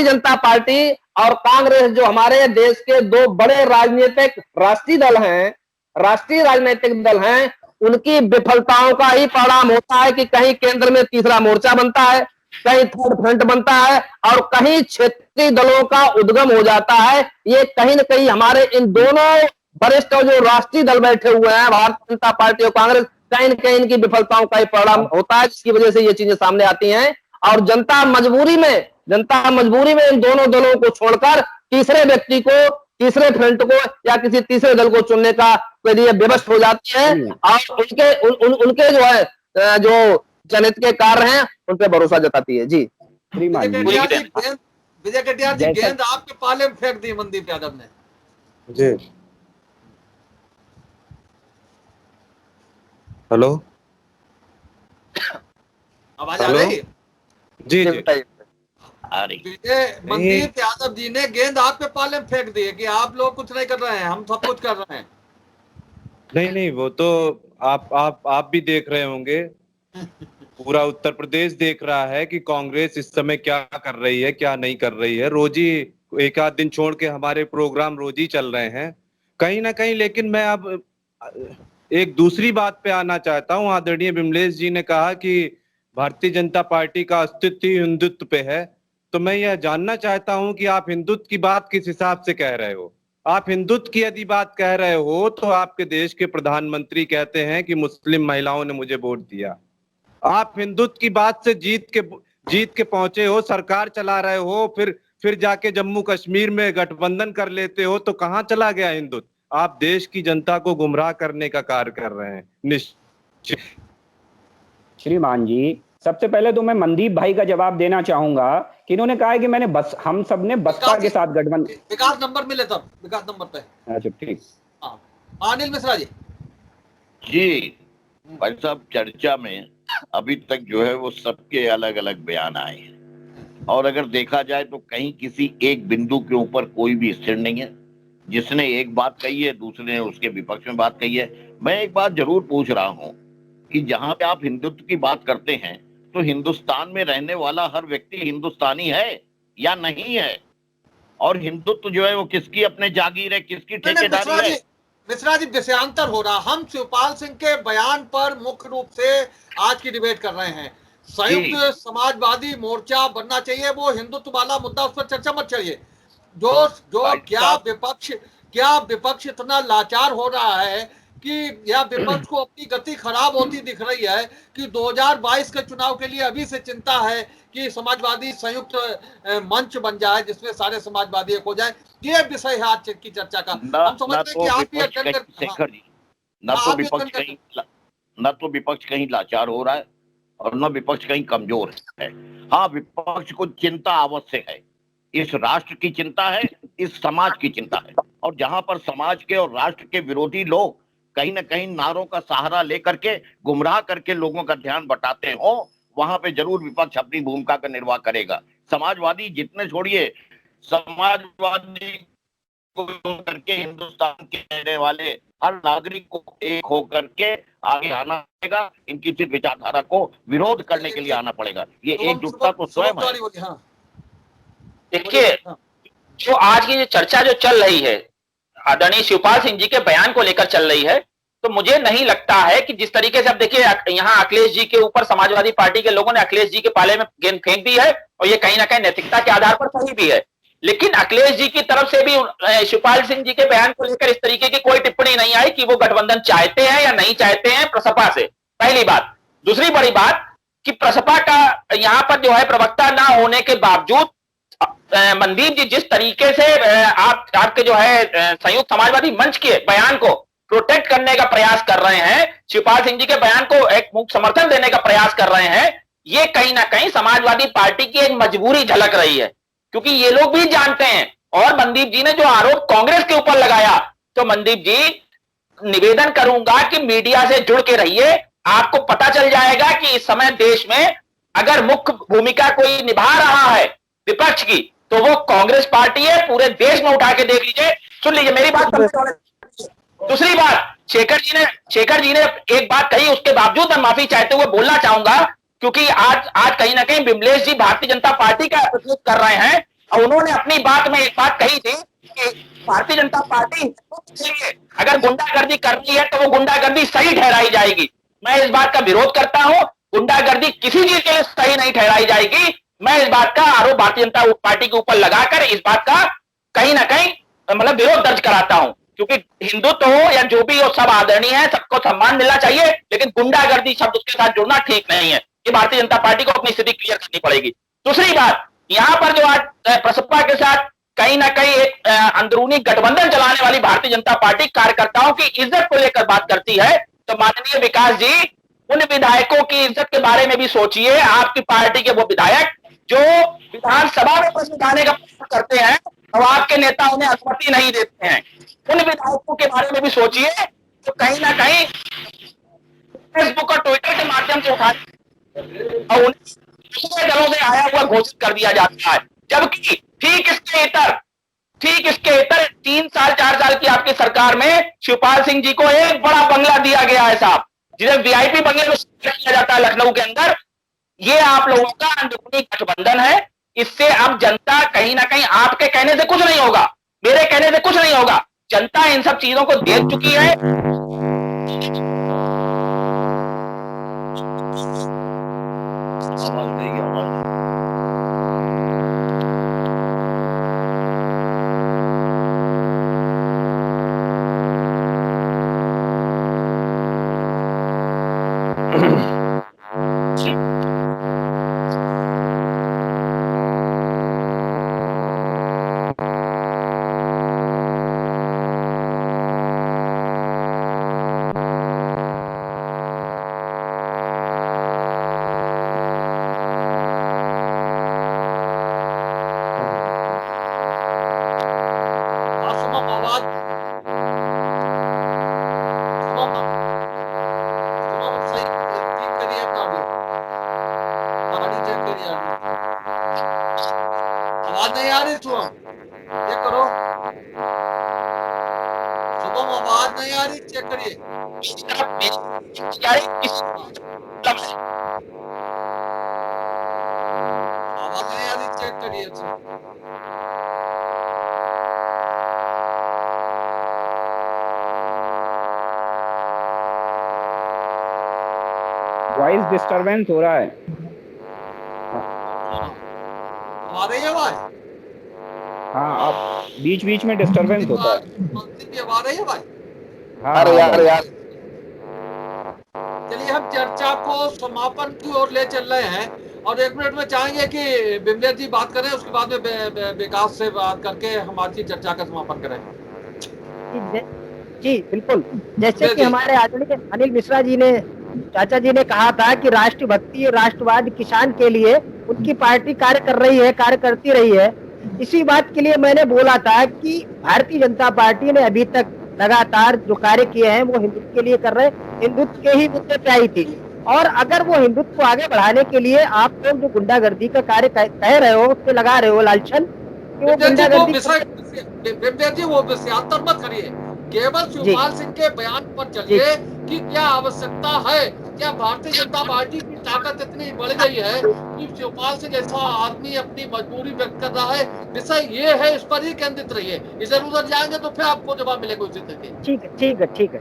जनता पार्टी और कांग्रेस जो हमारे देश के दो बड़े राष्ट्रीय राजनीतिक दल हैं, उनकी विफलताओं का ही परिणाम होता है कि कहीं केंद्र में तीसरा मोर्चा बनता है, कहीं थर्ड फ्रंट बनता है और कहीं क्षेत्रीय दलों का उद्गम हो जाता है। ये कहीं न कहीं हमारे इन दोनों वरिष्ठ जो राष्ट्रीय दल बैठे हुए हैं, भारतीय जनता पार्टी और कांग्रेस, कहीं न कहीं इनकी विफलताओं का ही परिणाम होता है, जिसकी वजह से ये चीजें सामने आती हैं। और जनता मजबूरी में इन दोनों दलों को छोड़कर तीसरे व्यक्ति को, तीसरे फ्रंट को या किसी तीसरे दल को चुनने का के लिए विवश हो जाती है और उनके जो है जो जनहित के कार्य हैं उन पे भरोसा जताती है। जी विजय कटियार जी, गेंद आपके पाले में फेंक दी मनदीप यादव ने। जी हेलो, आवाज आ रही? जी मनदीप यादव जी ने गेंद आपके पाले में फेंक दी है कि आप लोग कुछ नहीं कर रहे हैं, हम सब कुछ कर रहे हैं। नहीं, वो तो आप भी देख रहे होंगे पूरा उत्तर प्रदेश देख रहा है कि कांग्रेस इस समय क्या कर रही है, क्या नहीं कर रही है। रोज ही एक आध दिन छोड़ के हमारे प्रोग्राम रोज ही चल रहे हैं कहीं ना कहीं। लेकिन मैं अब एक दूसरी बात पे आना चाहता हूँ। आदरणीय विमलेश जी ने कहा कि भारतीय जनता पार्टी का अस्तित्व ही हिंदुत्व पे है, तो मैं यह जानना चाहता हूं कि आप हिंदुत्व की बात किस हिसाब से कह रहे हो। आप हिंदुत्व की यदि बात कह रहे हो तो आपके देश के प्रधानमंत्री कहते हैं कि मुस्लिम महिलाओं ने मुझे वोट दिया। आप हिंदुत्व की बात से जीत के पहुंचे हो, सरकार चला रहे हो, फिर जाके जम्मू कश्मीर में गठबंधन कर लेते हो, तो कहां चला गया हिंदुत्व। आप देश की जनता को गुमराह करने का कार्य कर रहे हैं निश्चित। श्रीमान जी, सबसे पहले तो मैं मनदीप भाई का जवाब देना चाहूंगा कि इन्होंने कहा है कि हम सब ने बसपा के साथ गठबंधन। विकास नंबर मिले तब, विकास नंबर पे। अच्छा ठीक। अनिल मिश्रा जी। जी भाई साहब, चर्चा में अभी तक जो है वो सबके अलग अलग बयान आए हैं, और अगर देखा जाए तो कहीं किसी एक बिंदु के ऊपर कोई भी स्थिर नहीं है। जिसने एक बात कही है, दूसरे ने उसके विपक्ष में बात कही है। मैं एक बात जरूर पूछ रहा हूं कि जहां पे आप हिंदुत्व की बात करते हैं, तो हिंदुस्तान में रहने वाला हर व्यक्ति हिंदुस्तानी है या नहीं है? और हिंदुत्व जो है वो किसकी अपने जागीर है, किसकी ठेकेदारी है? मिश्रा जी, विषयांतर हो रहा। हम शिवपाल सिंह के बयान पर मुख्य रूप से आज की डिबेट कर रहे हैं। संयुक्त समाजवादी मोर्चा बनना चाहिए, वो हिंदुत्व वाला मुद्दा, उस पर चर्चा मत चलिए। जो क्या विपक्ष इतना लाचार हो रहा है कि यह विपक्ष को अपनी गति खराब होती दिख रही है कि 2022 के चुनाव के लिए अभी से चिंता है कि समाजवादी संयुक्त मंच बन जाए जिसमें सारे समाजवादी एक हो जाए। ये विषय है आज की चर्चा का। हम समझते हैं कि आप भी शेखर जी, न तो विपक्ष कहीं लाचार हो रहा है और न विपक्ष कहीं कमजोर है। हाँ, विपक्ष को चिंता आवश्यक है। इस राष्ट्र की चिंता है, इस समाज की चिंता है। और जहां पर समाज के और राष्ट्र के विरोधी लोग कहीं ना कहीं नारों का सहारा लेकर के गुमराह करके लोगों का ध्यान बटाते हो, वहां पे जरूर विपक्ष अपनी भूमिका का निर्वाह करेगा। समाजवादी जितने छोड़िए, समाजवादी को करके हिंदुस्तान के रहने वाले हर नागरिक को एक होकर के आगे आना पड़ेगा। इनकी सिर्फ विचारधारा को विरोध करने के लिए आना पड़ेगा। ये एकजुटता तो स्वयं है। देखिए, जो आज की चर्चा जो चल रही है आदरणीय शिवपाल सिंह जी के बयान को लेकर चल रही है, तो मुझे नहीं लगता है कि जिस तरीके से अब देखिए यहाँ अखिलेश जी के ऊपर समाजवादी पार्टी के लोगों ने अखिलेश जी के पाले में गेंद फेंक दी है, और ये कहीं ना कहीं नैतिकता के आधार पर सही भी है। लेकिन अखिलेश जी की तरफ से भी शिवपाल सिंह जी के बयान को लेकर इस तरीके की कोई टिप्पणी नहीं आई कि वो गठबंधन चाहते हैं या नहीं चाहते हैं प्रसपा से। पहली बात। दूसरी बड़ी बात कि प्रसपा का यहाँ पर जो है प्रवक्ता ना होने के बावजूद मनदीप जी जिस तरीके से आपके जो है संयुक्त समाजवादी मंच के बयान को प्रोटेक्ट करने का प्रयास कर रहे हैं, शिवपाल सिंह जी के बयान को एक मुख्य समर्थन देने का प्रयास कर रहे हैं, ये कहीं ना कहीं समाजवादी पार्टी की एक मजबूरी झलक रही है। क्योंकि ये लोग भी जानते हैं, और मनदीप जी ने जो आरोप कांग्रेस के ऊपर लगाया, तो मनदीप जी निवेदन करूंगा कि मीडिया से जुड़ के रहिए। आपको पता चल जाएगा कि इस समय देश में अगर मुख्य भूमिका कोई निभा रहा है विपक्ष की, तो वो कांग्रेस पार्टी है। पूरे देश में उठा के देख लीजिए, सुन लीजिए मेरी बात। दूसरी बात, शेखर जी ने एक बात कही, उसके बावजूद मैं माफी चाहते हुए बोलना चाहूंगा, क्योंकि आज कहीं ना कहीं विमलेश जी भारतीय जनता पार्टी का प्रतिनिधित्व कर रहे हैं, और उन्होंने अपनी बात में एक बात कही थी कि भारतीय जनता पार्टी अगर गुंडागर्दी कर रही है तो वो गुंडागर्दी सही ठहराई जाएगी। मैं इस बात का विरोध करता हूं। गुंडागर्दी किसी चीज के लिए सही नहीं ठहराई जाएगी। मैं इस बात का आरोप भारतीय जनता पार्टी के ऊपर लगाकर इस बात का कहीं ना कहीं मतलब विरोध दर्ज कराता हूं, क्योंकि हिंदुत्व हो या जो भी हो, सब आदरणीय है, सबको सम्मान मिलना चाहिए, लेकिन गुंडागर्दी शब्द उसके साथ जुड़ना ठीक नहीं है। ये भारतीय जनता पार्टी को अपनी स्थिति क्लियर करनी पड़ेगी। दूसरी बात, यहां पर जो आज प्रसपा के साथ कहीं ना कहीं एक अंदरूनी गठबंधन चलाने वाली भारतीय जनता पार्टी कार्यकर्ताओं की इज्जत को लेकर बात करती है, तो माननीय विकास जी उन विधायकों की इज्जत के बारे में भी सोचिए। आपकी पार्टी के वो विधायक जो विधानसभा में प्रश्न उठाने का प्रयास करते हैं और आपके नेता उन्हें अनुमति नहीं देते हैं, उन विधायकों के बारे में भी सोचिए। तो कहीं ना कहीं फेसबुक और ट्विटर के माध्यम से उठा और उन्हें दूसरे दलों से आया हुआ घोषित कर दिया जाता है, जबकि ठीक इसके इतर 3 साल 4 साल की आपकी सरकार में शिवपाल सिंह जी को एक बड़ा बंगला दिया गया है साहब, जिसे वीआईपी बंगले में किया जाता है लखनऊ के अंदर, ये आप लोगों का अंदरूनी गठबंधन है। इससे अब जनता कहीं ना कहीं, आपके कहने से कुछ नहीं होगा, मेरे कहने से कुछ नहीं होगा, जनता इन सब चीजों को देख चुकी है। आवाज नहीं, आवाज शुभम आवाज, शुभम सही ठीक करिए गाड़ी, गाड़ी चेक करिए। आवाज नहीं आ रही शुभम, चेक करो शुभम, आवाज नहीं आ रही, चेक करिए। आवाज नहीं आ रही, चेक करिए। वॉइस डिस्टरबेंस हो रहा है। आ रही है आवाज? हाँ, अब बीच बीच में डिस्टरबेंस होता है। आ रही है आवाज? हाँ अरे यार चलिए हम चर्चा को समापन की ओर ले चल रहे हैं और 1 मिनट में चाहेंगे कि बिमलेश जी बात करें, उसके बाद में विकास से बात करके हम आज की चर्चा का समापन करें। जी बिल्कुल, जैसे कि हमारे आदरणीय अनिल मिश्रा जी ने, चाचा जी ने कहा था कि राष्ट्र भक्ति और राष्ट्रवाद किसान के लिए उनकी पार्टी कार्य कर रही है, कार्य करती रही है। इसी बात के लिए मैंने बोला था कि भारतीय जनता पार्टी ने अभी तक लगातार जो कार्य किए हैं वो हिंदुत्व के लिए कर रहे हैं, हिंदुत्व के ही मुद्दे पे आई थी। और अगर वो हिंदुत्व को आगे बढ़ाने के लिए आप लोग जो गुंडागर्दी का कार्य कह रहे हो, उस पे लगा रहे हो लालचन, कि वो गुंडागर्दी बिमलेश जी वो विषयांतर मत करिए, केवल शिवपाल सिंह के बयान पर चलिए कि क्या आवश्यकता है, क्या भारतीय जनता पार्टी की ताकत इतनी बढ़ गई है कि शिवपाल सिंह जैसा आदमी अपनी मजबूरी व्यक्त कर रहा है। विषय ये है, इस पर ही केंद्रित रहिए, इधर उधर जाएंगे तो फिर आपको जवाब मिलेगा उसी तरह। ठीक है,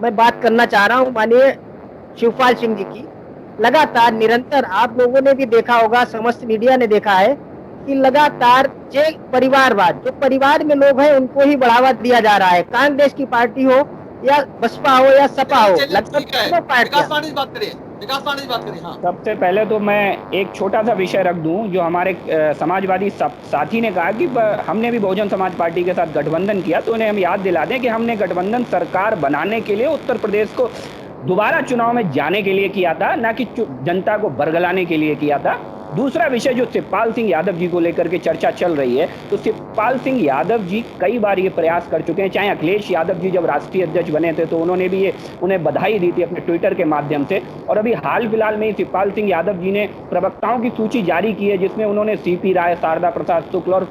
मैं बात करना चाह रहा हूँ माननीय शिवपाल सिंह जी की। लगातार निरंतर आप लोगों ने भी देखा होगा, समस्त मीडिया ने देखा है कि लगातार जो परिवारवाद, जो परिवार में लोग हैं उनको ही बढ़ावा दिया जा रहा है। कांग्रेस की पार्टी हो या बसपा हो या सपा हो, लगभग तीनों पार्टियां। बात करिए। हाँ, सबसे पहले तो मैं एक छोटा सा विषय रख दूं, जो हमारे समाजवादी साथी ने कहा कि हमने भी बहुजन समाज पार्टी के साथ गठबंधन किया, तो उन्हें हम याद दिला दें कि हमने गठबंधन सरकार बनाने के लिए उत्तर प्रदेश को दोबारा चुनाव में जाने के लिए किया था, ना कि जनता को बरगलाने के लिए किया था। दूसरा विषय जो शिवपाल सिंह यादव जी को लेकर के चर्चा चल रही है, तो शिवपाल सिंह यादव जी कई बार ये प्रयास कर चुके हैं। चाहे अखिलेश यादव जी जब राष्ट्रीय अध्यक्ष बने थे तो उन्होंने भी ये उन्हें बधाई दी थी अपने ट्विटर के माध्यम से, और अभी हाल फिलहाल में शिवपाल सिंह यादव जी ने प्रवक्ताओं की सूची जारी की है, जिसमें उन्होंने सीपी राय, शारदा प्रसाद शुक्ल और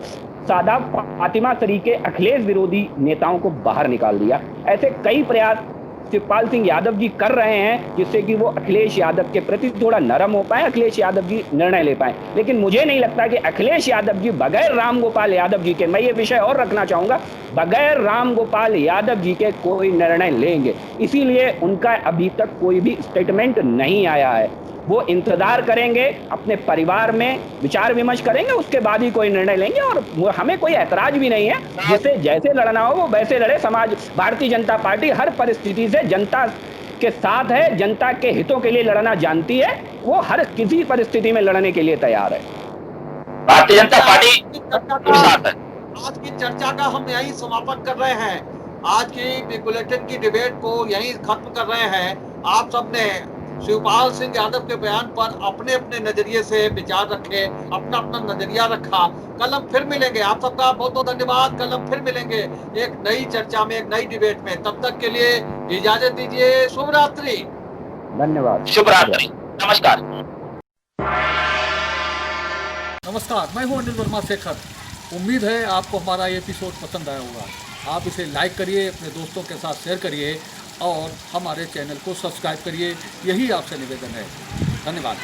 सादाब फातिमा तरीके अखिलेश विरोधी नेताओं को बाहर निकाल दिया। ऐसे कई प्रयास शिवपाल सिंह यादव जी कर रहे हैं जिससे कि वो अखिलेश यादव के प्रति थोड़ा नरम हो पाए, अखिलेश यादव जी निर्णय ले पाए। लेकिन मुझे नहीं लगता कि अखिलेश यादव जी बगैर रामगोपाल यादव जी के, मैं ये विषय और रखना चाहूंगा, बगैर रामगोपाल यादव जी के कोई निर्णय लेंगे। इसीलिए उनका अभी तक कोई भी स्टेटमेंट नहीं आया है। वो इंतजार करेंगे, अपने परिवार में विचार विमर्श करेंगे, उसके बाद ही कोई निर्णय लेंगे। और हमें कोई ऐतराज भी नहीं है, जिसे जैसे लड़ना हो वो वैसे लड़े। भारतीय जनता पार्टी हर परिस्थिति से जनता के साथ है, जनता के हितों के लिए लड़ना जानती है, वो हर किसी परिस्थिति में लड़ने के लिए तैयार है। भारतीय जनता पार्टी साथ है। आज की चर्चा का हम यही समापन कर रहे हैं, आज की बुलेटिन की डिबेट को यही खत्म कर रहे हैं। आप सबने शिवपाल सिंह यादव के बयान पर अपने अपने नजरिए से विचार रखे, अपना अपना नजरिया रखा। कल हम फिर मिलेंगे, आप सबका बहुत बहुत धन्यवाद। कल हम फिर मिलेंगे एक नई चर्चा में, एक नई डिबेट में। तब तक के लिए इजाजत दीजिए। शुभ रात्रि। धन्यवाद। शुभ रात्रि। नमस्कार। नमस्कार, मैं हूं अनिल वर्मा शेखर। उम्मीद है आपको हमारा ये एपिसोड पसंद आया होगा। आप इसे लाइक करिए, अपने दोस्तों के साथ शेयर करिए और हमारे चैनल को सब्सक्राइब करिए। यही आपसे निवेदन है। धन्यवाद।